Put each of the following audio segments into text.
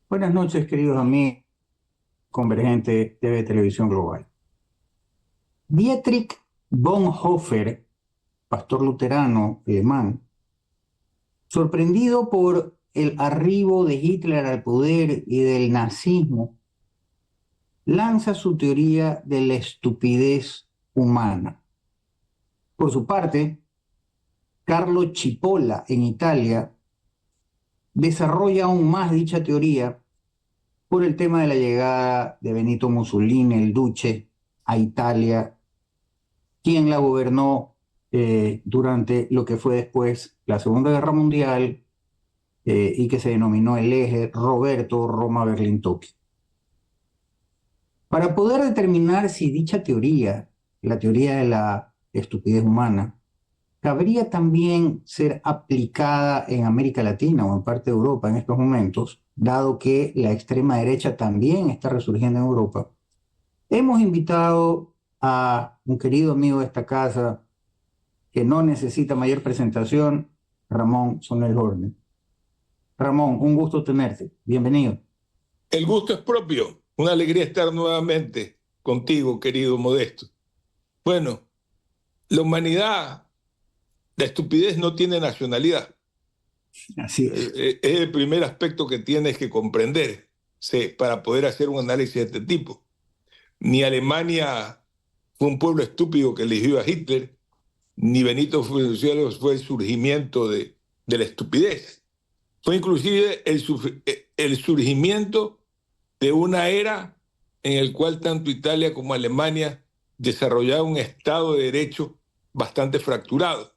Buenas noches, queridos amigos, Convergente TV Televisión Global. Dietrich Bonhoeffer, pastor luterano alemán, sorprendido por el arribo de Hitler al poder y del nazismo, lanza su teoría de la estupidez humana. Por su parte, Carlo Cipolla, en Italia, desarrolla aún más dicha teoría por el tema de la llegada de Benito Mussolini, el Duce, a Italia, quien la gobernó durante lo que fue después la Segunda Guerra Mundial y que se denominó el eje Roberto Roma-Berlín-Tokio. Para poder determinar si dicha teoría, la teoría de la estupidez humana, cabría también ser aplicada en América Latina o en parte de Europa en estos momentos, dado que la extrema derecha también está resurgiendo en Europa, hemos invitado a un querido amigo de esta casa que no necesita mayor presentación, Ramón Sonel-Horne. Ramón, un gusto tenerte. Bienvenido. El gusto es propio. Una alegría estar nuevamente contigo, querido Modesto. Bueno, la humanidad, la estupidez no tiene nacionalidad. Así es. Es el primer aspecto que tienes que comprender para poder hacer un análisis de este tipo. Ni Alemania fue un pueblo estúpido que eligió a Hitler, ni Benito Mussolini fue el surgimiento de la estupidez. Fue inclusive el surgimiento de una era en el cual tanto Italia como Alemania desarrollaron un Estado de Derecho bastante fracturado.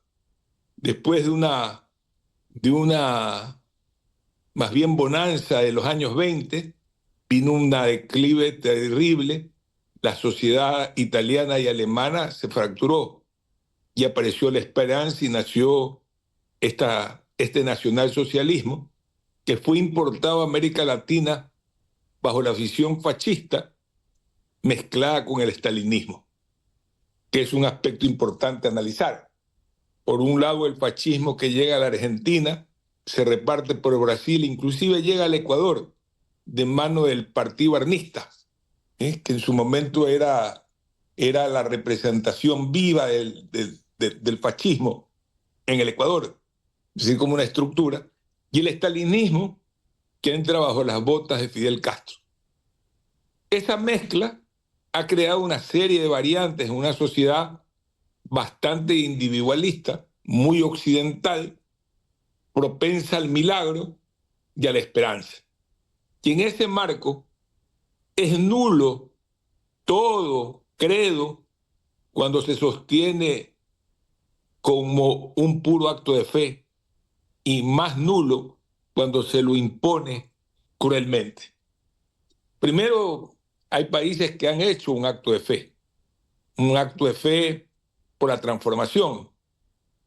Después de una más bien bonanza de los años 20, vino una declive terrible, la sociedad italiana y alemana se fracturó y apareció la esperanza y nació este nacionalsocialismo que fue importado a América Latina bajo la visión fascista mezclada con el estalinismo, que es un aspecto importante a analizar. Por un lado, el fascismo que llega a la Argentina, se reparte por Brasil, inclusive llega al Ecuador, de mano del Partido Arnista, que en su momento era la representación viva del fascismo en el Ecuador, así como una estructura, y el estalinismo que entra bajo las botas de Fidel Castro. Esa mezcla ha creado una serie de variantes en una sociedad bastante individualista, muy occidental, propensa al milagro y a la esperanza. Y en ese marco es nulo todo credo cuando se sostiene como un puro acto de fe y más nulo cuando se lo impone cruelmente. Primero, hay países que han hecho un acto de fe por la transformación.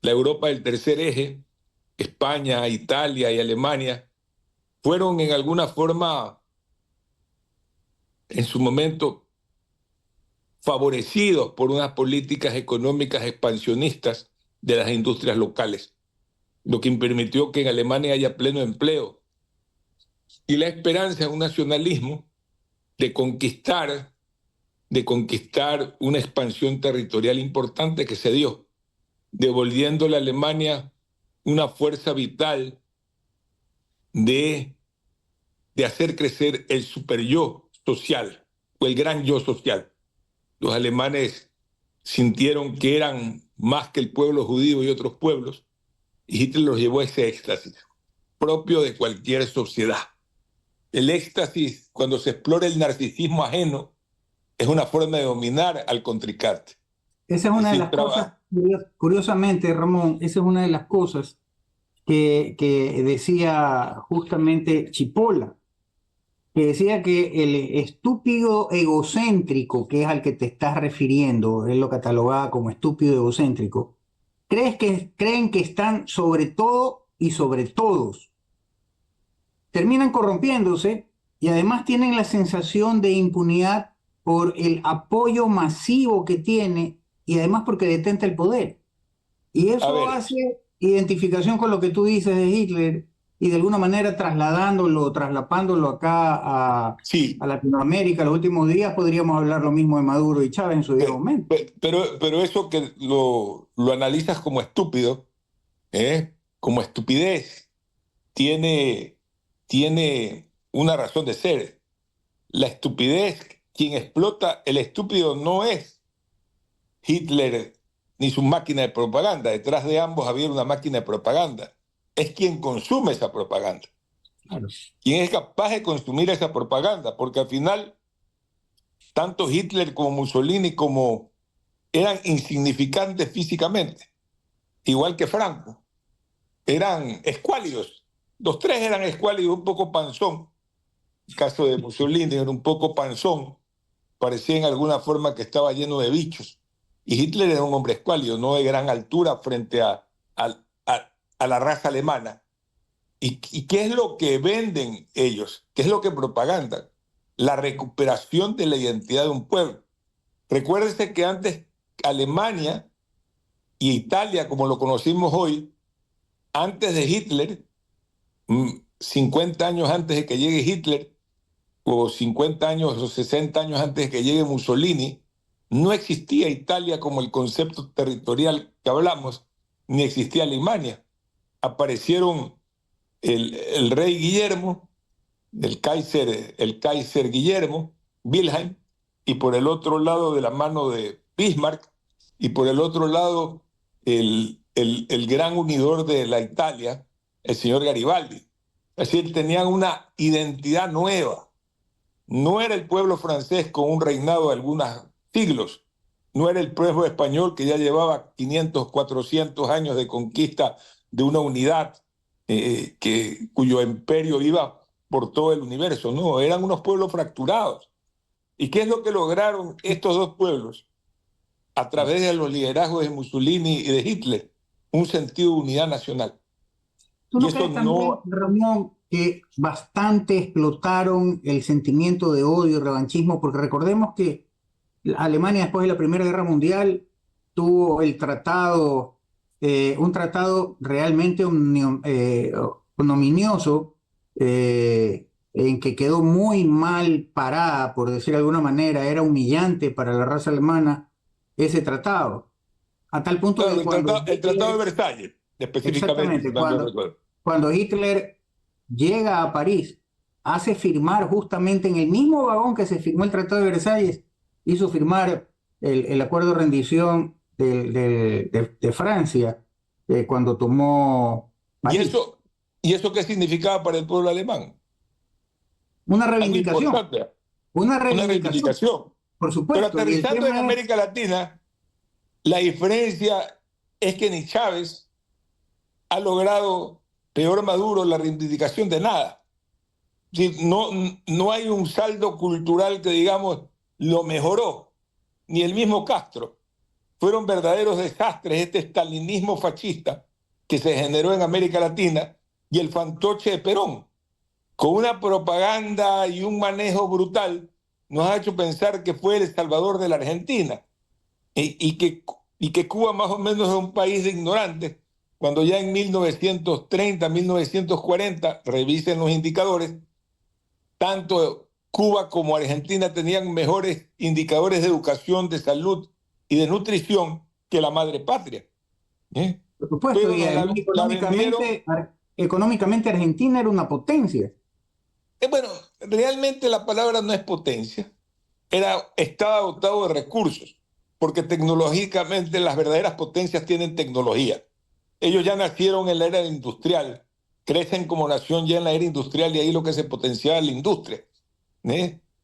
La Europa del tercer eje, España, Italia y Alemania, fueron en alguna forma, en su momento, favorecidos por unas políticas económicas expansionistas de las industrias locales, lo que permitió que en Alemania haya pleno empleo. Y la esperanza en un nacionalismo de conquistar una expansión territorial importante que se dio, devolviéndole a Alemania una fuerza vital de hacer crecer el superyo social o el gran yo social. Los alemanes sintieron que eran más que el pueblo judío y otros pueblos, y Hitler los llevó a ese éxtasis propio de cualquier sociedad. El éxtasis, cuando se explora el narcisismo ajeno, es una forma de dominar al contrincante. Esa es una de las cosas, curiosamente, Ramón, esa es una de las cosas que decía justamente Cipolla, que decía que el estúpido egocéntrico, que es al que te estás refiriendo, él lo catalogaba como estúpido egocéntrico, creen que están sobre todo y sobre todos. Terminan corrompiéndose y además tienen la sensación de impunidad por el apoyo masivo que tiene y además porque detenta el poder. Y eso hace identificación con lo que tú dices de Hitler y de alguna manera traslapándolo acá Sí, a Latinoamérica. Los últimos días podríamos hablar lo mismo de Maduro y Chávez en su debido momento. pero eso que lo analizas como estúpido, como estupidez, tiene, tiene una razón de ser. La estupidez, quien explota el estúpido no es Hitler ni su máquina de propaganda. Detrás de ambos había una máquina de propaganda. Es quien consume esa propaganda, Claro. quien es capaz de consumir esa propaganda, porque al final tanto Hitler como Mussolini como eran insignificantes físicamente, igual que Franco, eran escuálidos. Los tres eran escuálidos, un poco panzón. El caso de Mussolini era un poco panzón, parecía en alguna forma que estaba lleno de bichos. Y Hitler era un hombre escuálido, no de gran altura frente a la raza alemana. ¿Y qué es lo que venden ellos? ¿Qué es lo que propagandan? La recuperación de la identidad de un pueblo. Recuérdese que antes Alemania y Italia, como lo conocimos hoy, antes de Hitler, 50 años antes de que llegue Hitler, o 50 años o 60 años antes de que llegue Mussolini, no existía Italia como el concepto territorial que hablamos, ni existía Alemania. Aparecieron el rey Guillermo, el Kaiser Guillermo, Wilhelm, y por el otro lado de la mano de Bismarck, y por el otro lado el gran unidor de la Italia, el señor Garibaldi. Es decir, tenían una identidad nueva. No era el pueblo francés con un reinado de algunos siglos, no era el pueblo español que ya llevaba 500, 400 años de conquista de una unidad cuyo imperio iba por todo el universo, no, eran unos pueblos fracturados. ¿Y qué es lo que lograron estos dos pueblos a través de los liderazgos de Mussolini y de Hitler? Un sentido de unidad nacional. ¿Tú Y no eso crees también, no... Ramón, que bastante explotaron el sentimiento de odio y revanchismo? Porque recordemos que Alemania después de la Primera Guerra Mundial tuvo el tratado, un tratado realmente ignominioso, en que quedó muy mal parada, por decir de alguna manera, era humillante para la raza alemana ese tratado, a tal punto Claro, que cuando el tratado de Hitler, Versalles, específicamente, si exactamente, mal no recuerdo. cuando Hitler llega a París, hace firmar justamente en el mismo vagón que se firmó el Tratado de Versalles, hizo firmar el acuerdo de rendición de Francia, cuando tomó ¿Y París. eso, ¿Y eso qué significaba para el pueblo alemán? Una Algo reivindicación, importante, una una reivindicación, reivindicación. por Pero supuesto. Y el aterrizando en tema es, América Latina, la diferencia es que ni Chávez ha logrado, peor Maduro, la reivindicación de nada. Si no, no hay un saldo cultural que, digamos, lo mejoró, ni el mismo Castro. Fueron verdaderos desastres este estalinismo fascista que se generó en América Latina y el fantoche de Perón, con una propaganda y un manejo brutal, nos ha hecho pensar que fue el salvador de la Argentina y que Cuba más o menos es un país de ignorantes, cuando ya en 1930, 1940, revisen los indicadores, tanto Cuba como Argentina tenían mejores indicadores de educación, de salud y de nutrición que la madre patria. ¿eh? por supuesto, Pero y nos además la vendieron. económicamente Argentina era una potencia. Bueno, realmente la palabra no es potencia, estaba dotado de recursos, porque tecnológicamente las verdaderas potencias tienen tecnología. Ellos ya nacieron en la era industrial, crecen como nación ya en la era industrial y ahí lo que se potenciaba es la industria.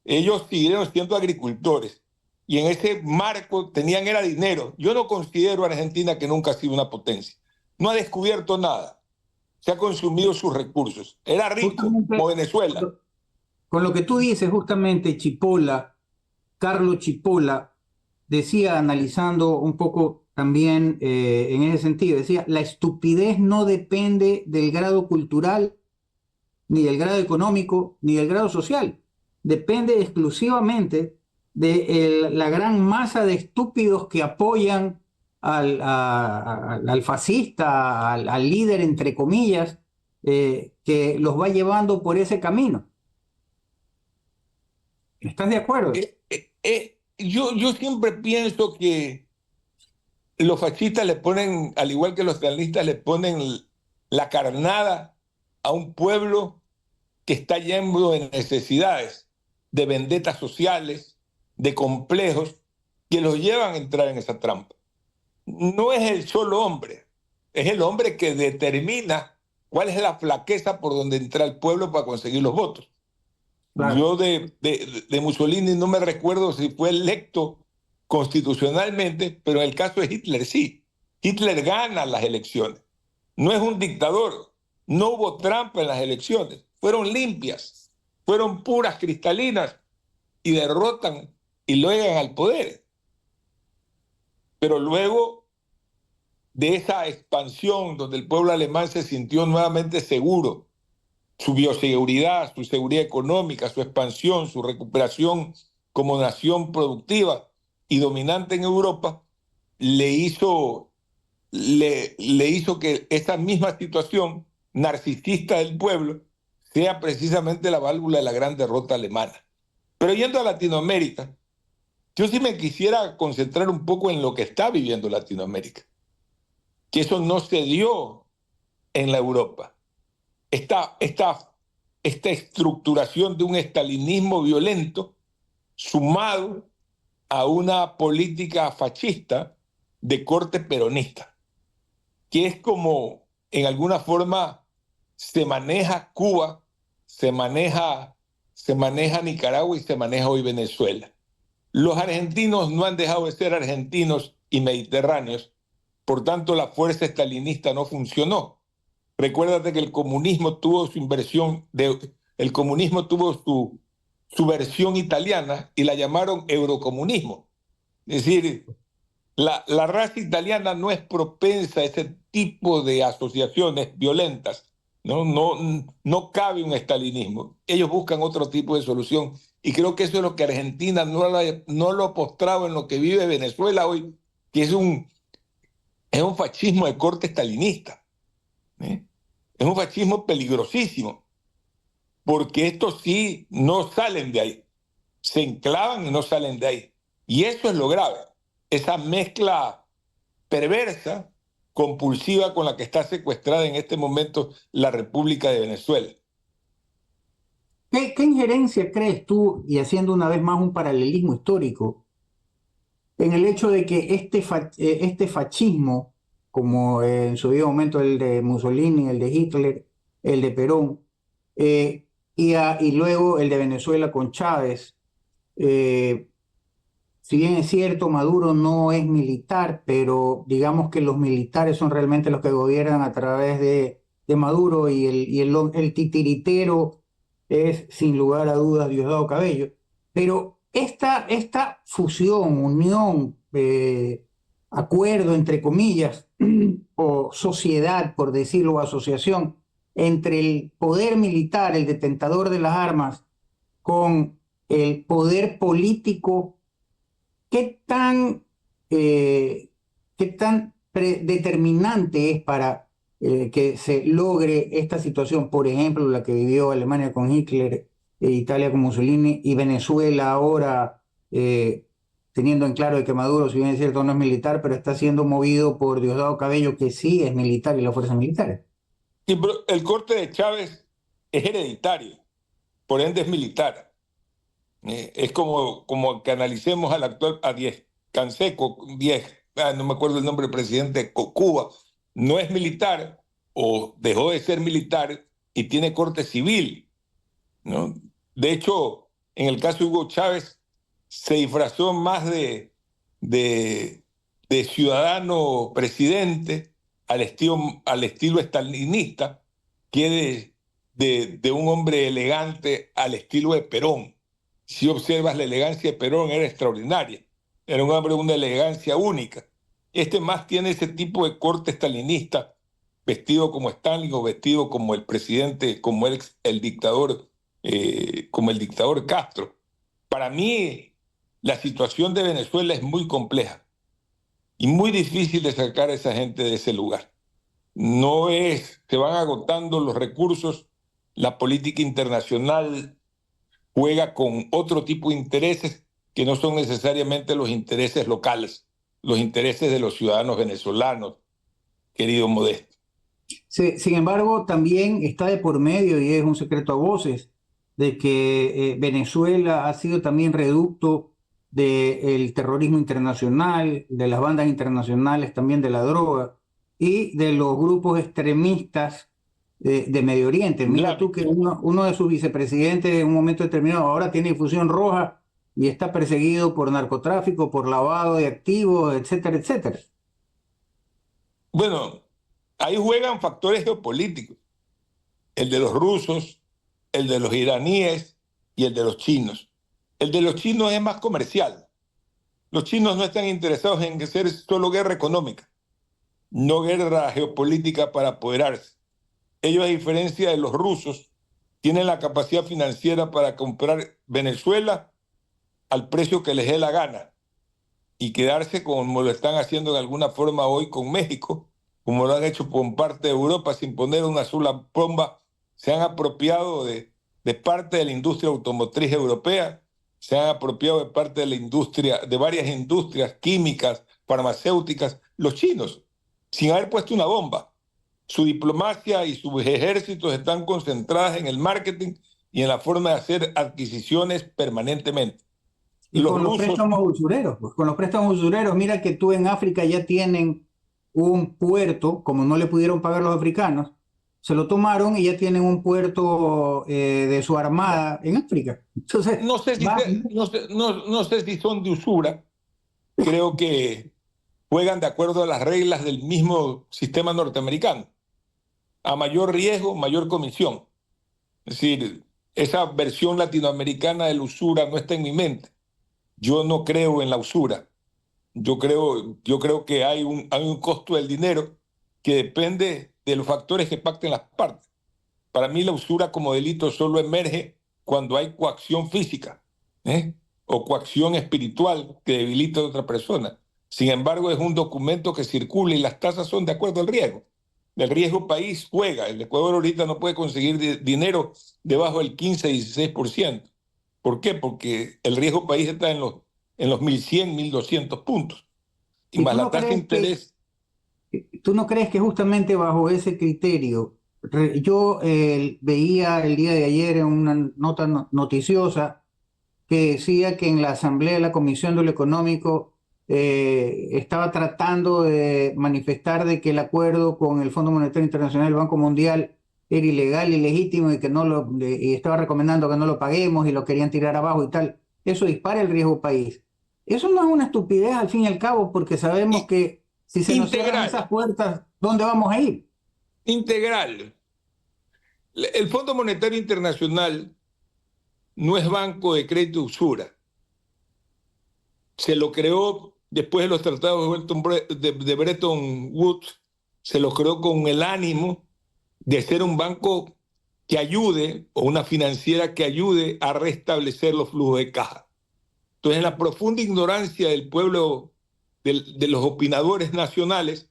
Ellos siguieron siendo agricultores y en ese marco tenían era dinero. Yo no considero a Argentina que nunca ha sido una potencia. No ha descubierto nada. Se ha consumido sus recursos. Era rico, como Justamente Venezuela. con lo que tú dices, justamente Chipola, Carlos Chipola, decía, analizando un poco también en ese sentido, decía, la estupidez no depende del grado cultural, ni del grado económico, ni del grado social. Depende exclusivamente de la gran masa de estúpidos que apoyan al fascista, al líder, entre comillas, que los va llevando por ese camino. ¿Estás de acuerdo? Yo siempre pienso que los fascistas le ponen, al igual que los estalinistas, le ponen la carnada a un pueblo que está lleno de necesidades, de vendetas sociales, de complejos, que los llevan a entrar en esa trampa. No es el solo hombre, es el hombre que determina cuál es la flaqueza por donde entra el pueblo para conseguir los votos. Claro. Yo de Mussolini no me recuerdo si fue electo constitucionalmente, pero en el caso de Hitler sí. Hitler gana las elecciones. No es un dictador. No hubo trampa en las elecciones. Fueron limpias, fueron puras, cristalinas y derrotan y lo llegan al poder. Pero luego de esa expansión donde el pueblo alemán se sintió nuevamente seguro, su bioseguridad, su seguridad económica, su expansión, su recuperación como nación productiva y dominante en Europa, le hizo, le hizo que esa misma situación narcisista del pueblo sea precisamente la válvula de la gran derrota alemana. Pero yendo a Latinoamérica, yo sí me quisiera concentrar un poco en lo que está viviendo Latinoamérica, que eso no se dio en la Europa. Esta estructuración de un estalinismo violento sumado a una política fascista de corte peronista, que es como en alguna forma se maneja Cuba, se maneja Nicaragua y se maneja hoy Venezuela. Los argentinos no han dejado de ser argentinos y mediterráneos, por tanto la fuerza estalinista no funcionó. Recuérdate que el comunismo tuvo su inversión, el comunismo tuvo su versión italiana y la llamaron eurocomunismo. Es decir, la raza italiana no es propensa a ese tipo de asociaciones violentas. No cabe un estalinismo. Ellos buscan otro tipo de solución. Y creo que eso es lo que Argentina no lo ha postrado en lo que vive Venezuela hoy, que es un fascismo de corte estalinista. ¿Eh? Es un fascismo peligrosísimo, porque estos sí no salen de ahí, se enclavan y no salen de ahí. Y eso es lo grave, esa mezcla perversa, compulsiva con la que está secuestrada en este momento la República de Venezuela. ¿Qué injerencia crees tú, y haciendo una vez más un paralelismo histórico, en el hecho de que este fascismo, como en su debido momento el de Mussolini, el de Hitler, el de Perón, y luego el de Venezuela con Chávez, eh, si bien es cierto, Maduro no es militar, pero digamos que los militares son realmente los que gobiernan a través de Maduro y el titiritero es sin lugar a dudas Diosdado Cabello. Pero esta fusión, unión, acuerdo entre comillas, o sociedad, por decirlo, o asociación entre el poder militar, el detentador de las armas, con el poder político. ¿Qué tan, qué tan determinante es para que se logre esta situación? Por ejemplo, la que vivió Alemania con Hitler, Italia con Mussolini y Venezuela ahora, teniendo en claro de que Maduro, si bien es cierto, no es militar, pero está siendo movido por Diosdado Cabello, que sí es militar y las fuerzas militares. Y el corte de Chávez es hereditario, por ende es militar. Es como que analicemos al actual, a Díez Canseco, no me acuerdo el nombre del presidente de Cuba, no es militar o dejó de ser militar y tiene corte civil, ¿no? De hecho, en el caso de Hugo Chávez, se disfrazó más de, de ciudadano presidente al estilo estalinista que de un hombre elegante al estilo de Perón. Si observas la elegancia de Perón era extraordinaria, era un hombre de una elegancia única. Este más tiene ese tipo de corte estalinista, vestido como Stalin o vestido como el presidente, como el dictador, como el dictador Castro. Para mí, la situación de Venezuela es muy compleja y muy difícil de sacar a esa gente de ese lugar. se van agotando los recursos, la política internacional juega con otro tipo de intereses que no son necesariamente los intereses locales, los intereses de los ciudadanos venezolanos, querido Modesto. Sin embargo, también está de por medio, y es un secreto a voces, de que Venezuela ha sido también reducto del terrorismo internacional, de las bandas internacionales también de la droga y de los grupos extremistas de Medio Oriente. Mira tú que uno de sus vicepresidentes en un momento determinado ahora tiene difusión roja y está perseguido por narcotráfico, por lavado de activos, etcétera, etcétera. Bueno, ahí juegan factores geopolíticos, el de los rusos, el de los iraníes y el de los chinos. El de los chinos es más comercial. Los chinos no están interesados en hacer solo guerra económica, no guerra geopolítica para apoderarse. Ellos, a diferencia de los rusos, tienen la capacidad financiera para comprar Venezuela al precio que les dé la gana y quedarse como lo están haciendo de alguna forma hoy con México, como lo han hecho con parte de Europa sin poner una sola bomba. Se han apropiado de parte de la industria automotriz europea, se han apropiado de parte de la industria, de varias industrias químicas, farmacéuticas, los chinos, sin haber puesto una bomba. Su diplomacia y sus ejércitos están concentradas en el marketing y en la forma de hacer adquisiciones permanentemente. Y con los préstamos usureros, pues con los préstamos usureros, mira que tú en África ya tienen un puerto, como no le pudieron pagar los africanos, se lo tomaron y ya tienen un puerto de su armada en África. Entonces, no sé si son de usura, creo que juegan de acuerdo a las reglas del mismo sistema norteamericano. A mayor riesgo, mayor comisión. Es decir, esa versión latinoamericana de la usura no está en mi mente. Yo no creo en la usura. Yo creo que hay un costo del dinero que depende de los factores que pacten las partes. Para mí la usura como delito solo emerge cuando hay coacción física, o coacción espiritual que debilita a otra persona. Sin embargo, es un documento que circula y las tasas son de acuerdo al riesgo. El riesgo país juega. El Ecuador ahorita no puede conseguir dinero debajo del 15-16%. ¿Por qué? Porque el riesgo país está en los 1.100, 1.200 puntos. Y ¿Y más la tasa de interés. tú no crees que justamente bajo ese criterio, yo veía el día de ayer en una nota noticiosa que decía que en la Asamblea de la Comisión de lo Económico estaba tratando de manifestar de que el acuerdo con el Fondo Monetario Internacional y el Banco Mundial era ilegal, ilegítimo y que y estaba recomendando que no lo paguemos y lo querían tirar abajo y tal? Eso dispara el riesgo país. Eso no es una estupidez al fin y al cabo, porque sabemos que si se nos cierran esas puertas, ¿dónde vamos a ir? Integral. El Fondo Monetario Internacional no es banco de crédito de usura. Se lo creó después de los tratados de Bretton Woods, se lo creó con el ánimo de ser un banco que ayude, o una financiera que ayude a restablecer los flujos de caja. Entonces, en la profunda ignorancia del pueblo, de los opinadores nacionales,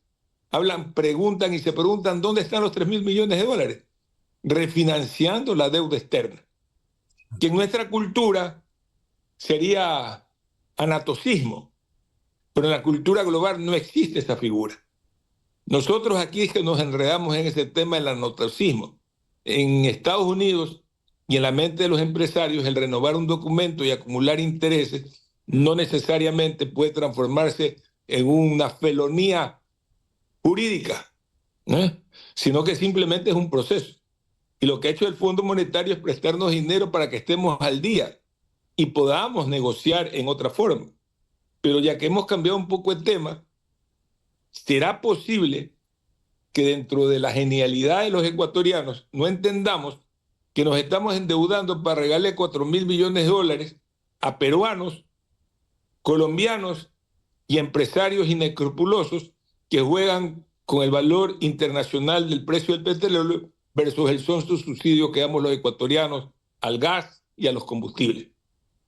preguntan y se preguntan dónde están los 3.000 millones de dólares, refinanciando la deuda externa, que en nuestra cultura sería anatocismo, pero en la cultura global no existe esa figura. Nosotros aquí es que nos enredamos en ese tema del anatocismo. En Estados Unidos y en la mente de los empresarios, el renovar un documento y acumular intereses no necesariamente puede transformarse en una felonía jurídica, sino que simplemente es un proceso. Y lo que ha hecho el Fondo Monetario es prestarnos dinero para que estemos al día y podamos negociar en otra forma. Pero ya que hemos cambiado un poco el tema, ¿será posible que dentro de la genialidad de los ecuatorianos no entendamos que nos estamos endeudando para regalarle 4.000 millones de dólares a peruanos, colombianos y empresarios inescrupulosos que juegan con el valor internacional del precio del petróleo versus el sonso subsidio que damos los ecuatorianos al gas y a los combustibles?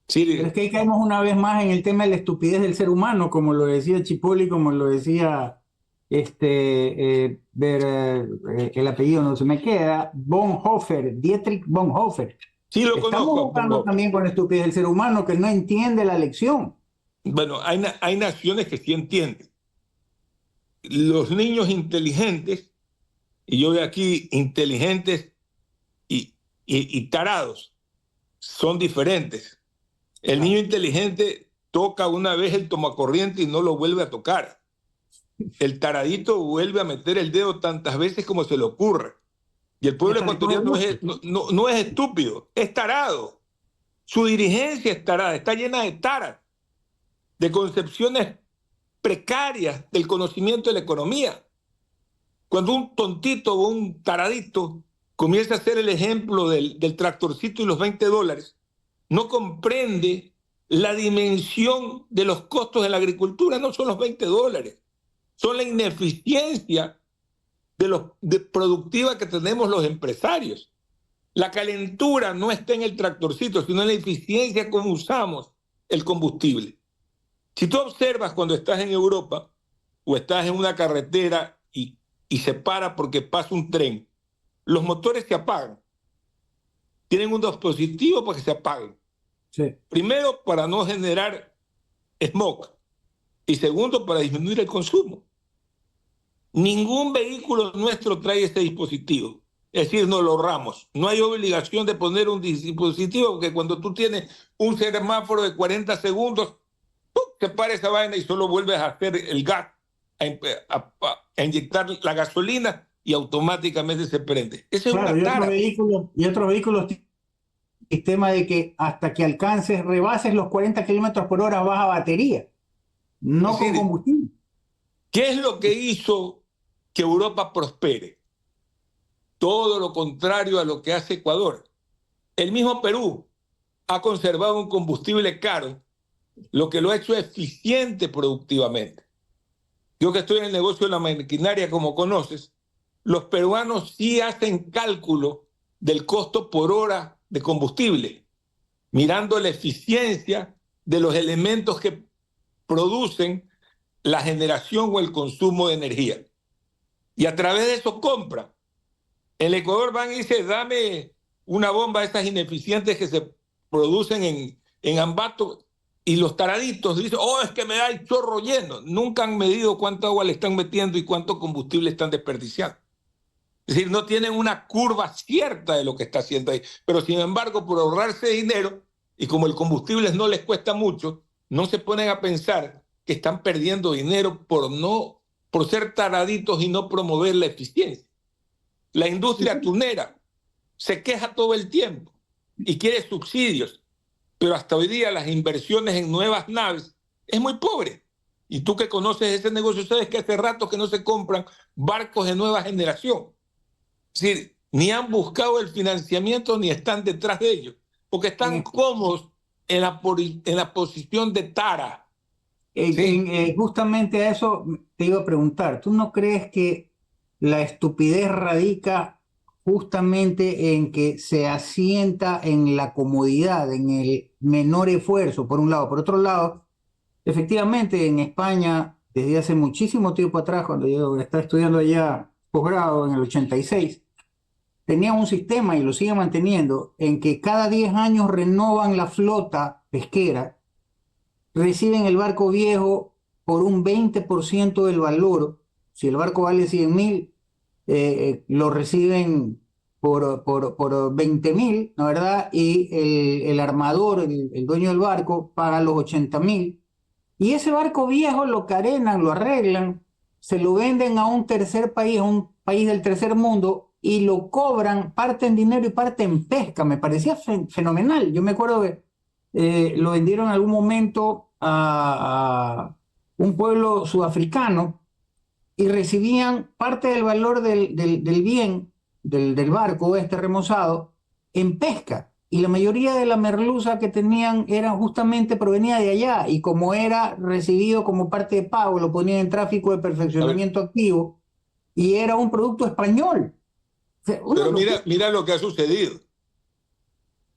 Sí. Pero es que ahí caemos una vez más en el tema de la estupidez del ser humano, como lo decía Chipoli, como lo decía el apellido no se me queda, Bonhoeffer, Dietrich Bonhoeffer. Sí lo Estamos conozco, jugando Bonhoeffer. también con la estupidez del ser humano que no entiende la lección. Bueno, hay naciones que sí entienden. Los niños inteligentes, y yo veo aquí inteligentes y tarados, son diferentes. El niño inteligente toca una vez el tomacorriente y no lo vuelve a tocar. El taradito vuelve a meter el dedo tantas veces como se le ocurre. Y el pueblo Hasta le coge ecuatoriano gusto. no es estúpido, es tarado. Su dirigencia es tarada, está llena de taras, de concepciones precarias del conocimiento de la economía. Cuando un tontito o un taradito comienza a ser el ejemplo del tractorcito y los $20, no comprende la dimensión de los costos de la agricultura, no son los $20, son la ineficiencia de productiva que tenemos los empresarios. La calentura no está en el tractorcito, sino en la eficiencia como usamos el combustible. Si tú observas cuando estás en Europa o estás en una carretera y se para porque pasa un tren, los motores se apagan. Tienen un dispositivo para que se apaguen. Sí. Primero, para no generar smog. Y segundo, para disminuir el consumo. Ningún vehículo nuestro trae este dispositivo. Es decir, no lo ahorramos. No hay obligación de poner un dispositivo porque cuando tú tienes un semáforo de 40 segundos, se para esa vaina y solo vuelves a hacer el gas, a inyectar la gasolina y automáticamente se prende. Esa es Claro, una tara. y otros vehículos tienen el sistema de que hasta que alcances, rebases los 40 kilómetros por hora vas a batería, Es no con decir, combustible. ¿qué es lo que hizo que Europa prospere? Todo lo contrario a lo que hace Ecuador. El mismo Perú ha conservado un combustible caro, lo que lo ha hecho eficiente productivamente. Yo que estoy en el negocio de la maquinaria, como conoces, los peruanos sí hacen cálculo del costo por hora de combustible, mirando la eficiencia de los elementos que producen la generación o el consumo de energía. Y a través de eso compran. En el Ecuador van y dicen, dame una bomba de esas ineficientes que se producen en Ambato, y los taraditos dicen, oh, es que me da el chorro lleno. Nunca han medido cuánta agua le están metiendo y cuánto combustible están desperdiciando. Es decir, no tienen una curva cierta de lo que está haciendo ahí. Pero sin embargo, por ahorrarse dinero, y como el combustible no les cuesta mucho, no se ponen a pensar que están perdiendo dinero por ser taraditos y no promover la eficiencia. La industria tunera se queja todo el tiempo y quiere subsidios, pero hasta hoy día las inversiones en nuevas naves es muy pobre. Y tú que conoces ese negocio, sabes que hace rato que no se compran barcos de nueva generación. Es decir, ni han buscado el financiamiento ni están detrás de ellos, porque están cómodos en la posición de tara. ¿Sí? Justamente a eso te iba a preguntar. ¿Tú no crees que la estupidez radica justamente en que se asienta en la comodidad, en el menor esfuerzo, por un lado? Por otro lado, efectivamente en España, desde hace muchísimo tiempo atrás, cuando yo estaba estudiando allá posgrado en el 86, tenía un sistema y lo sigue manteniendo en que cada 10 años renovan la flota pesquera, reciben el barco viejo por un 20% del valor. Si el barco vale 100.000, lo reciben por 20.000, ¿no verdad? Y el armador, el dueño del barco, paga los 80.000. Y ese barco viejo lo carenan, lo arreglan, se lo venden a un tercer país, a un país del tercer mundo, y lo cobran parte en dinero y parte en pesca. Me parecía fenomenal. Yo me acuerdo que lo vendieron en algún momento a un pueblo sudafricano y recibían parte del valor del bien, del barco este remozado, en pesca. Y la mayoría de la merluza que tenían era justamente provenía de allá. Y como era recibido como parte de pago, lo ponían en tráfico de A ver, perfeccionamiento activo y era un producto español. O sea, una pero locura. mira lo que ha sucedido.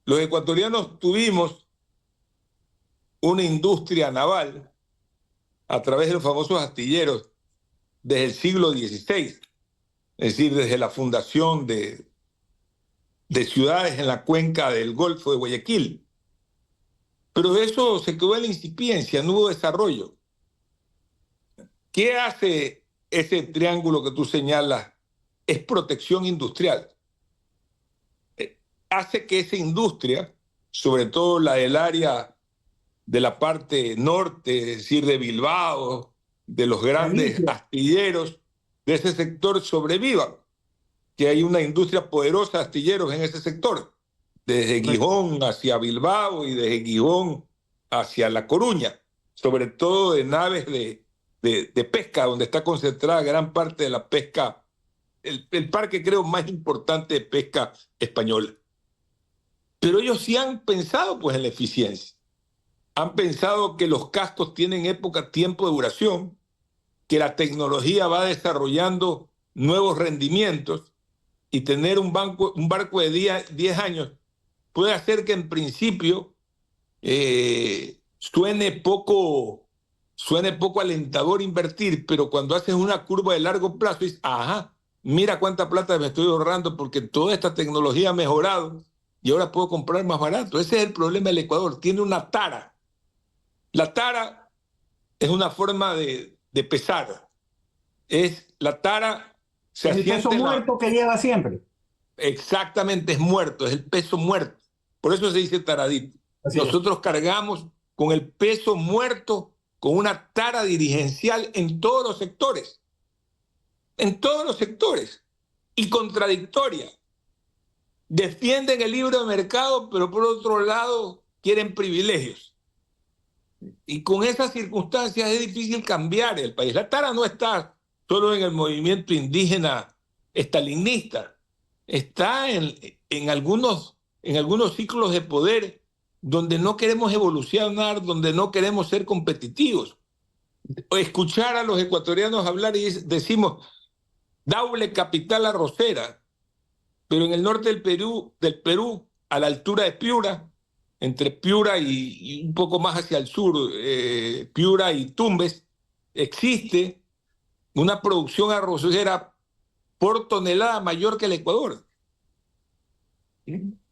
Los ecuatorianos tuvimos una industria naval a través de los famosos astilleros desde el siglo XVI, es decir, desde la fundación de ciudades en la cuenca del Golfo de Guayaquil. Pero eso se quedó en la incipiencia, no hubo desarrollo. ¿Qué hace ese triángulo que tú señalas? Es protección industrial. Hace que esa industria, sobre todo la del área de la parte norte, es decir, de Bilbao, de los grandes astilleros, de ese sector sobreviva, que hay una industria poderosa de astilleros en ese sector, desde Gijón hacia Bilbao y desde Gijón hacia La Coruña, sobre todo de naves de pesca, donde está concentrada gran parte de la pesca, el parque creo más importante de pesca española. Pero ellos sí han pensado pues en la eficiencia. Han pensado que los cascos tienen tiempo de duración, que la tecnología va desarrollando nuevos rendimientos y tener un barco de 10 años puede hacer que en principio suene poco alentador invertir, pero cuando haces una curva de largo plazo dices, ajá, mira cuánta plata me estoy ahorrando porque toda esta tecnología ha mejorado y ahora puedo comprar más barato. Ese es el problema del Ecuador, tiene una tara. La tara es una forma de pesar. La tara se Es el peso muerto que lleva siempre. Exactamente, es muerto, es el peso muerto. Por eso se dice taradito. Nosotros cargamos con el peso muerto, con una tara dirigencial en todos los sectores. En todos los sectores. Y contradictoria. Defienden el libre mercado, pero por otro lado quieren privilegios. Y con esas circunstancias es difícil cambiar el país. La tara no está solo en el movimiento indígena estalinista, está en algunos ciclos de poder donde no queremos evolucionar, donde no queremos ser competitivos. O escuchar a los ecuatorianos hablar y decimos, doble capital arrocera, pero en el norte del Perú, a la altura de Piura, entre Piura y un poco más hacia el sur, Piura y Tumbes, existe una producción arrocera por tonelada mayor que el Ecuador.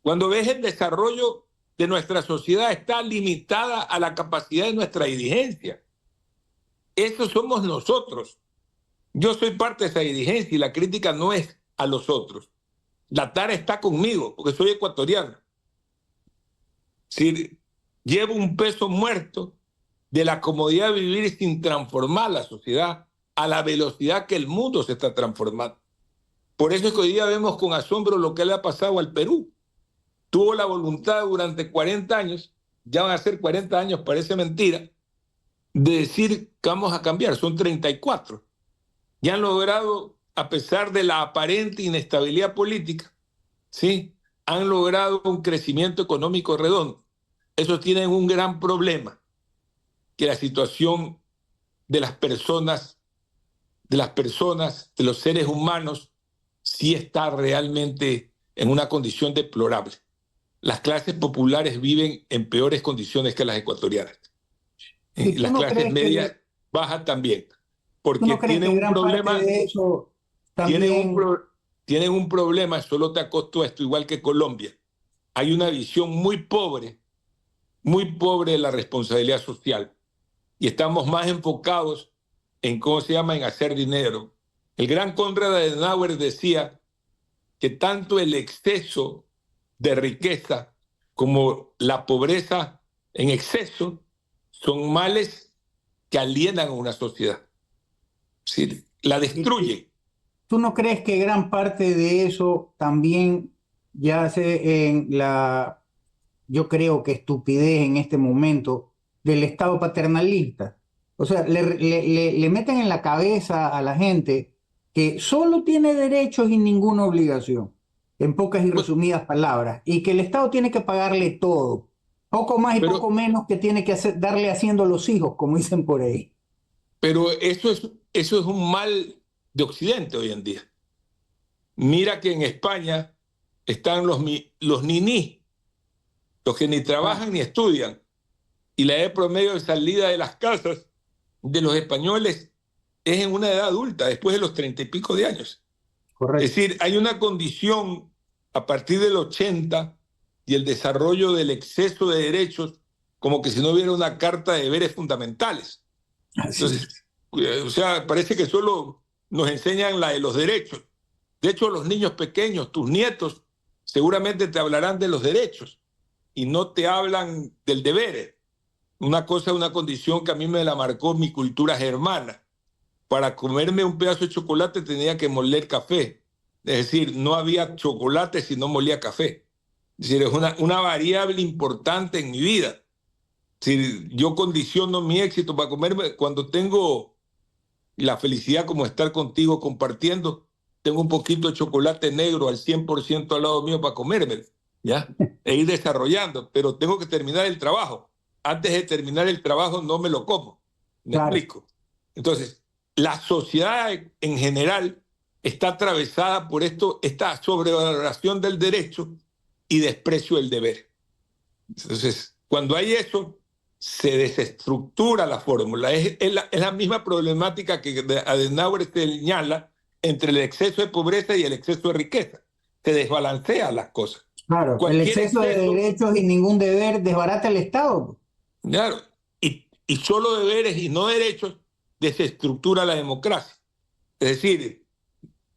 Cuando ves el desarrollo de nuestra sociedad está limitada a la capacidad de nuestra dirigencia. Eso somos nosotros. Yo soy parte de esa dirigencia y la crítica no es a los otros. La tara está conmigo porque soy ecuatoriano. Si llevo un peso muerto de la comodidad de vivir sin transformar la sociedad a la velocidad que el mundo se está transformando. Por eso es que hoy día vemos con asombro lo que le ha pasado al Perú. Tuvo la voluntad durante 40 años, ya van a ser 40 años, parece mentira, de decir que vamos a cambiar, son 34. Ya han logrado, a pesar de la aparente inestabilidad política, ¿sí? Han logrado un crecimiento económico redondo. Eso tienen un gran problema, que la situación de las personas, de los seres humanos, sí está realmente en una condición deplorable. Las clases populares viven en peores condiciones que las ecuatorianas. ¿Y las clases medias bajas también, porque tienen un problema. De eso también... tienen un problema, solo te acosto esto, igual que Colombia. Hay una visión muy pobre de la responsabilidad social. Y estamos más enfocados en, en hacer dinero. El gran Konrad Adenauer decía que tanto el exceso de riqueza como la pobreza en exceso son males que alienan a una sociedad. Sí, la destruyen. ¿Tú no crees que gran parte de eso también yace en la, yo creo que estupidez en este momento del Estado paternalista? O sea, le meten en la cabeza a la gente que solo tiene derechos y ninguna obligación, en pocas y resumidas palabras, y que el Estado tiene que pagarle todo, poco más y poco menos que tiene que darle haciendo los hijos, como dicen por ahí. Pero eso es un mal de Occidente hoy en día. Mira que en España están los niní, los que ni trabajan ni estudian, y la edad promedio de salida de las casas de los españoles es en una edad adulta, después de los 30 y pico de años. Es Correcto. decir, hay una condición a partir del 80 y el desarrollo del exceso de derechos, como que si no hubiera una carta de deberes fundamentales. Así es. Entonces, o sea, parece que solo nos enseñan la de los derechos. De hecho, los niños pequeños, tus nietos, seguramente te hablarán de los derechos y no te hablan del deber. Una cosa, una condición que a mí me la marcó mi cultura germana. Para comerme un pedazo de chocolate tenía que moler café. Es decir, no había chocolate si no molía café. Es decir, es una variable importante en mi vida. Es decir, yo condiciono mi éxito para comerme cuando tengo la felicidad como estar contigo compartiendo, tengo un poquito de chocolate negro al 100% al lado mío para comerme, ¿ya? E ir desarrollando, pero tengo que terminar el trabajo. Antes de terminar el trabajo no me lo como. ¿Me Claro. explico? Entonces, la sociedad en general está atravesada por esta sobrevaloración del derecho y desprecio del deber. Entonces, cuando hay eso, se desestructura la fórmula. Es la misma problemática que Adenauer señala entre el exceso de pobreza y el exceso de riqueza. Se desbalancean las cosas. Claro, el Cualquier exceso de exceso, derechos y ningún deber desbarata el Estado. claro, y solo deberes y no derechos desestructura la democracia. Es decir,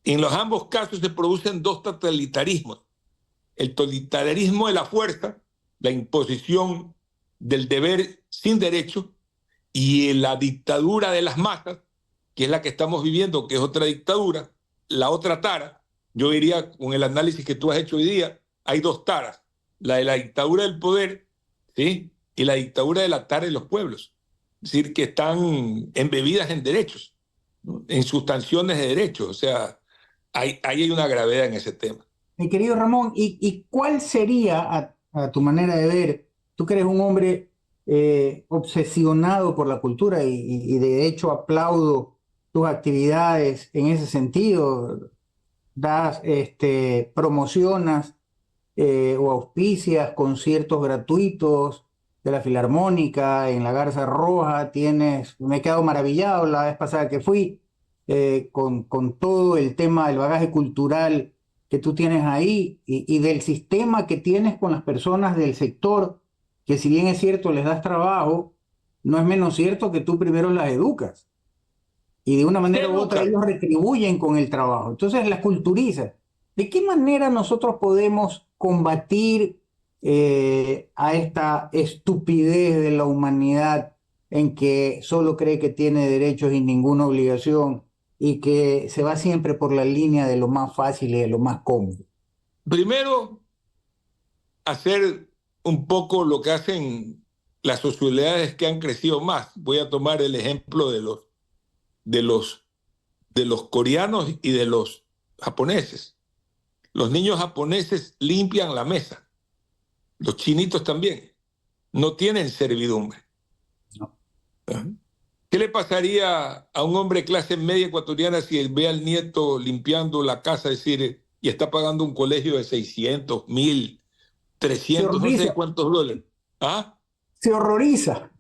en los ambos casos se producen dos totalitarismos. El totalitarismo de la fuerza, la imposición del deber sin derecho, y la dictadura de las masas, que es la que estamos viviendo, que es otra dictadura, la otra tara. Yo diría, con el análisis que tú has hecho hoy día, hay dos taras, la de la dictadura del poder, ¿sí? Y la dictadura de la tara de los pueblos. Es decir, que están embebidas en derechos, ¿no? En sustanciones de derechos. O sea, ahí hay una gravedad en ese tema. Mi querido Ramón, ¿y cuál sería, a tu manera de ver, tú que eres un hombre obsesionado por la cultura y de hecho aplaudo tus actividades en ese sentido, das, promocionas o auspicias conciertos gratuitos de la Filarmónica en la Garza Roja, me he quedado maravillado la vez pasada que fui con todo el tema del bagaje cultural que tú tienes ahí y del sistema que tienes con las personas del sector, que si bien es cierto les das trabajo, no es menos cierto que tú primero las educas y de una Se manera u otra educa. ellos retribuyen con el trabajo. Entonces las culturizas. ¿De qué manera nosotros podemos combatir a esta estupidez de la humanidad en que solo cree que tiene derechos y ninguna obligación y que se va siempre por la línea de lo más fácil y de lo más cómodo? Primero, hacer un poco lo que hacen las sociedades que han crecido más. Voy a tomar el ejemplo de los, de los coreanos y de los japoneses. Los niños japoneses limpian la mesa, los chinitos también, no tienen servidumbre. No. ¿Ah? ¿Qué le pasaría a un hombre de clase media ecuatoriana si él ve al nieto limpiando la casa, es decir, y está pagando un colegio de 600, 1000, Se 300, no sé horroriza, cuántos dólares? ¿Ah? se horroriza.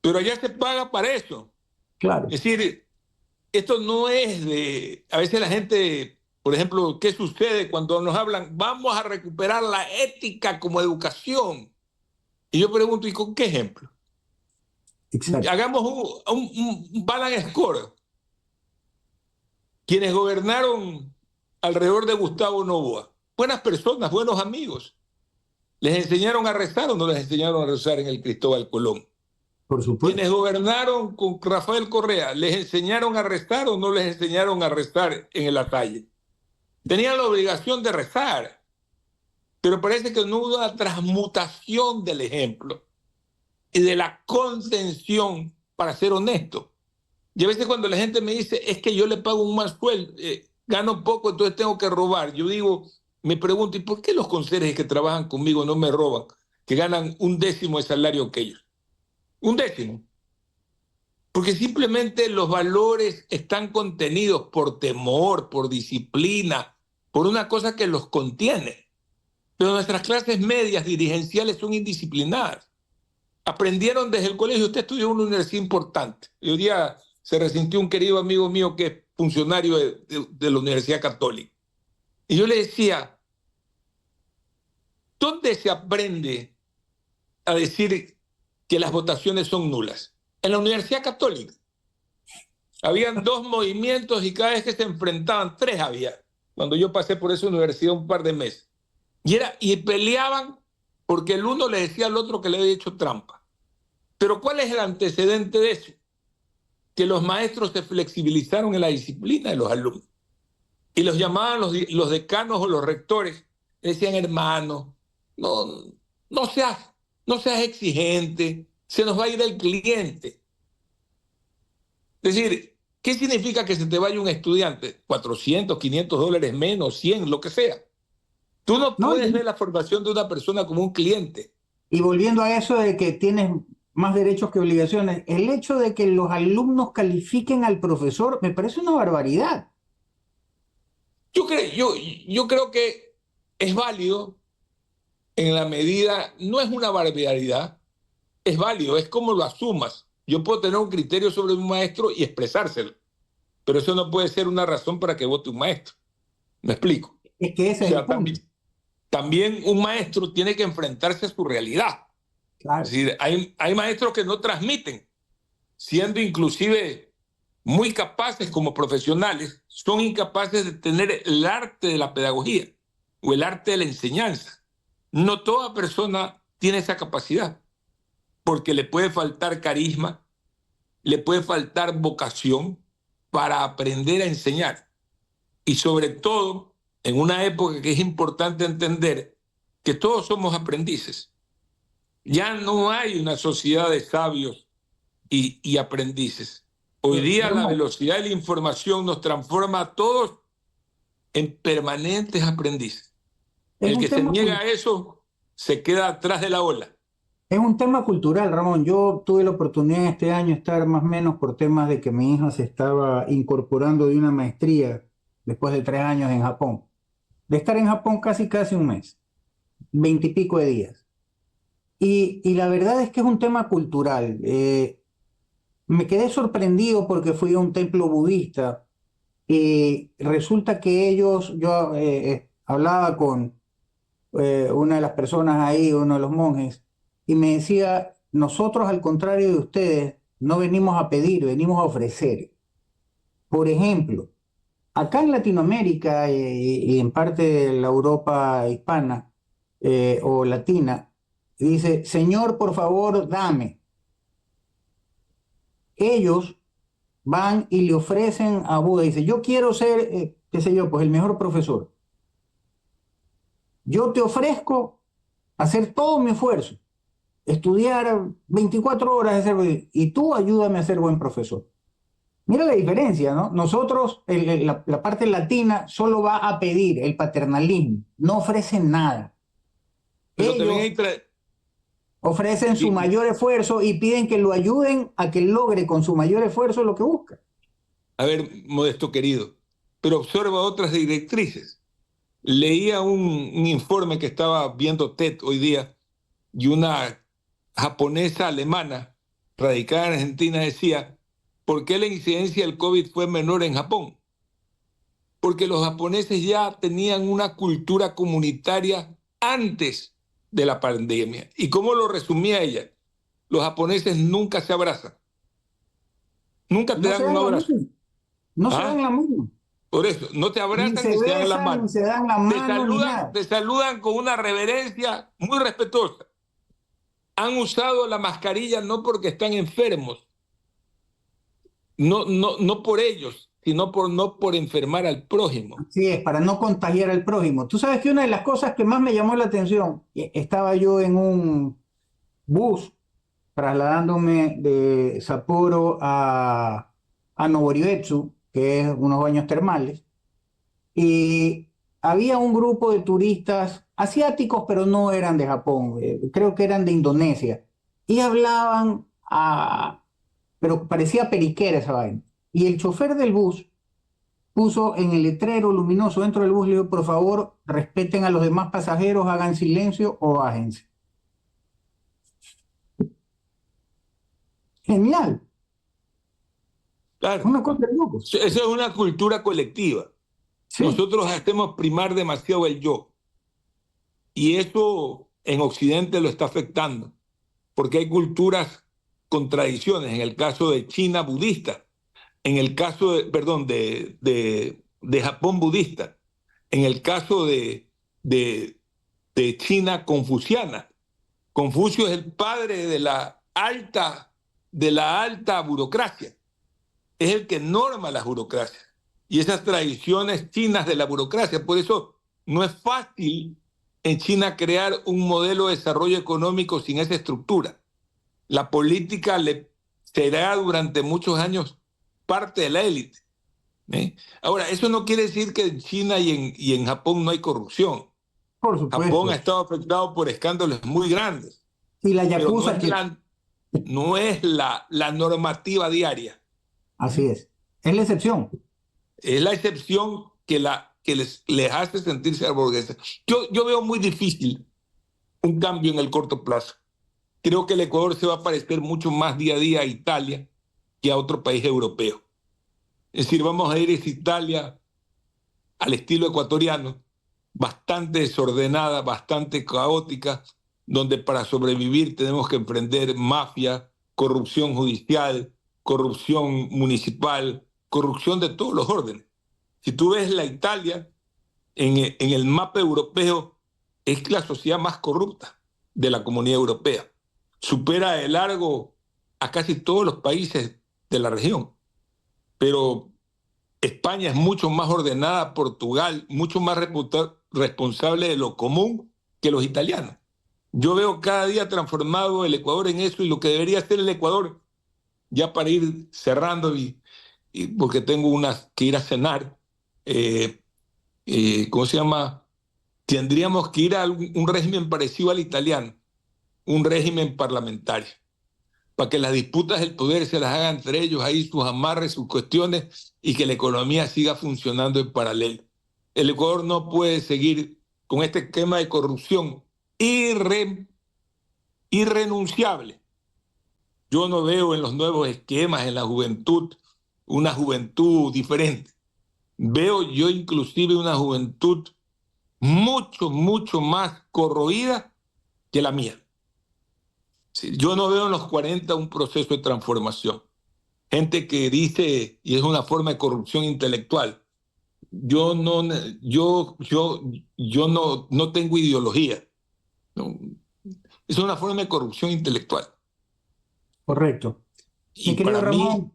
Pero allá se paga para eso. Claro. Es decir, esto no es de... A veces la gente, por ejemplo, ¿qué sucede cuando nos hablan? Vamos a recuperar la ética como educación. Y yo pregunto, ¿y con qué ejemplo? Exacto. Hagamos un balance score. Quienes gobernaron alrededor de Gustavo Noboa, buenas personas, buenos amigos. ¿Les enseñaron a rezar o no les enseñaron a rezar en el Cristóbal Colón? Por supuesto. Quienes gobernaron con Rafael Correa, ¿les enseñaron a rezar o no les enseñaron a rezar en el Atalle? Tenían la obligación de rezar, pero parece que no hubo una transmutación del ejemplo y de la contención, para ser honesto. Y a veces cuando la gente me dice, es que yo le pago un mal sueldo, gano poco, entonces tengo que robar. Yo digo, me pregunto, ¿y por qué los conserjes que trabajan conmigo no me roban, que ganan un décimo de salario que ellos? Un décimo. Porque simplemente los valores están contenidos por temor, por disciplina, por una cosa que los contiene. Pero nuestras clases medias dirigenciales son indisciplinadas. Aprendieron desde el colegio, usted estudió en una universidad importante. Yo diría, se resintió un querido amigo mío que es funcionario de la Universidad Católica. Y yo le decía, ¿dónde se aprende a decir que las votaciones son nulas? En la Universidad Católica. Habían dos movimientos y cada vez que se enfrentaban, tres había, cuando yo pasé por esa universidad un par de meses. Y peleaban porque el uno le decía al otro que le había hecho trampa. Pero ¿cuál es el antecedente de eso? Que los maestros se flexibilizaron en la disciplina de los alumnos. Y los llamaban los decanos o los rectores. Decían, hermano, no, no seas exigente, se nos va a ir el cliente. Es decir, ¿qué significa que se te vaya un estudiante? 400, 500 dólares menos, 100, lo que sea. Tú no ¿No? puedes ver la formación de una persona como un cliente. Y volviendo a eso de que tienes más derechos que obligaciones, el hecho de que los alumnos califiquen al profesor me parece una barbaridad. Yo creo que es válido en la medida, no es una barbaridad, es válido, es como lo asumas. Yo puedo tener un criterio sobre un maestro y expresárselo, pero eso no puede ser una razón para que vote un maestro. ¿Me explico? Es que O ese es el sea, punto. también un maestro tiene que enfrentarse a su realidad. Es Claro. decir, hay maestros que no transmiten, siendo inclusive muy capaces como profesionales, son incapaces de tener el arte de la pedagogía o el arte de la enseñanza. No toda persona tiene esa capacidad, porque le puede faltar carisma, le puede faltar vocación para aprender a enseñar. Y sobre todo, en una época que es importante entender que todos somos aprendices. Ya no hay una sociedad de sabios y aprendices. Hoy día la Ramón, velocidad de la información nos transforma a todos en permanentes aprendices. es El un que se tema, niega a eso se queda atrás de la ola. es un tema cultural, Ramón. Yo tuve la oportunidad este año de estar más o menos por temas de que mi hija se estaba incorporando de una maestría después de 3 años en Japón. De estar en Japón casi un mes, 20 y pico de días. Y la verdad es que es un tema cultural. Me quedé sorprendido porque fui a un templo budista y resulta que ellos, yo hablaba con una de las personas ahí, uno de los monjes, y me decía, nosotros al contrario de ustedes, no venimos a pedir, venimos a ofrecer. Por ejemplo, acá en Latinoamérica y en parte de la Europa hispana o latina, dice, Señor, por favor, dame. Ellos van y le ofrecen a Buda, dice, yo quiero ser, qué sé yo, pues el mejor profesor. Yo te ofrezco hacer todo mi esfuerzo, estudiar 24 horas y tú ayúdame a ser buen profesor. Mira la diferencia, ¿no? Nosotros, la parte latina, solo va a pedir el paternalismo, no ofrecen nada. Pero también Ellos hay... ofrecen su mayor esfuerzo y piden que lo ayuden a que logre con su mayor esfuerzo lo que busca. A ver, Modesto querido, pero observa otras directrices. Leía un informe que estaba viendo TED hoy día y una japonesa alemana radicada en Argentina decía, ¿por qué la incidencia del COVID fue menor en Japón? Porque los japoneses ya tenían una cultura comunitaria antes de la pandemia. ¿Y cómo lo resumía ella? Los japoneses nunca se abrazan, nunca te No se dan un dan la abrazo. mano, no se dan ¿Ah? la mano, Por eso, no te ni abrazan se ni se dan la besan, ni mano. se dan la mano, ni nada. Te saludan con una reverencia muy respetuosa. Han usado la mascarilla no porque están enfermos, no por ellos, sino por no por enfermar al prójimo. Así es, para no contagiar al prójimo. Tú sabes que una de las cosas que más me llamó la atención, estaba yo en un bus trasladándome de Sapporo a Noboribetsu, que es unos baños termales, y había un grupo de turistas asiáticos, pero no eran de Japón, creo que eran de Indonesia, y hablaban, pero parecía periquera esa vaina. Y el chofer del bus puso en el letrero luminoso dentro del bus, le dijo, por favor, respeten a los demás pasajeros, hagan silencio o bájense. Genial. Claro, Una cosa de locos. eso es una cultura colectiva. Sí, Nosotros hacemos primar demasiado el yo. Y eso en Occidente lo está afectando, porque hay culturas con tradiciones. En el caso de China budista, en el caso de, perdón, de Japón budista, en el caso de, de China confuciana. Confucio es el padre de la alta burocracia, es el que norma las burocracias y esas tradiciones chinas de la burocracia. Por eso no es fácil en China crear un modelo de desarrollo económico sin esa estructura. La política le será durante muchos años parte de la élite. ¿Eh? Ahora, eso no quiere decir que en China y en Japón no hay corrupción. por Japón ha supuesto. estado afectado por escándalos muy grandes, Y la pero yakuza que, no es la normativa diaria. así es la excepción. Es la excepción que les hace sentirse burgueses. Yo veo muy difícil un cambio en el corto plazo. Creo que el Ecuador se va a parecer mucho más día a día a Italia que a otro país europeo. Es decir, vamos a ir a Italia al estilo ecuatoriano, bastante desordenada, bastante caótica, donde para sobrevivir tenemos que emprender mafia, corrupción judicial, corrupción municipal, corrupción de todos los órdenes. Si tú ves la Italia en el mapa europeo, es la sociedad más corrupta de la Comunidad Europea. Supera de largo a casi todos los países de la región. Pero España es mucho más ordenada, Portugal, mucho más responsable de lo común que los italianos. Yo veo cada día transformado el Ecuador en eso y lo que debería ser el Ecuador, ya para ir cerrando y porque tengo que ir a cenar, ¿cómo se llama? Tendríamos que ir a un régimen parecido al italiano, un régimen parlamentario, para que las disputas del poder se las hagan entre ellos, ahí sus amarres, sus cuestiones, y que la economía siga funcionando en paralelo. El Ecuador no puede seguir con este esquema de corrupción irrenunciable. Yo no veo en los nuevos esquemas, en la juventud, una juventud diferente. Veo yo inclusive una juventud mucho, mucho más corroída que la mía. Sí, yo no veo en los 40 un proceso de transformación. Gente que dice, y es una forma de corrupción intelectual, yo no, no tengo ideología. ¿No? Es una forma de corrupción intelectual. Correcto. Y Mi querido para mí Ramón,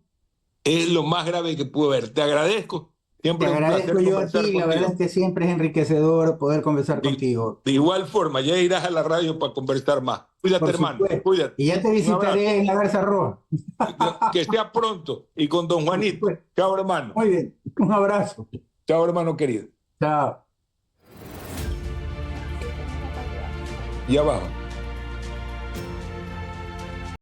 es lo más grave que puedo ver. Te agradezco. te Siempre es un agradezco placer yo a conversar ti. La verdad contigo. es que siempre es enriquecedor poder conversar De, contigo. de igual forma, ya irás a la radio para conversar más. Cuídate, Por hermano. supuesto. Cuídate. Y ya te Un abrazo. visitaré en la Garza Roja. Que sea pronto. Y con don Por Juanito. supuesto. Chao, hermano. Muy bien. Un abrazo. Chao, hermano querido. Chao. Y abajo.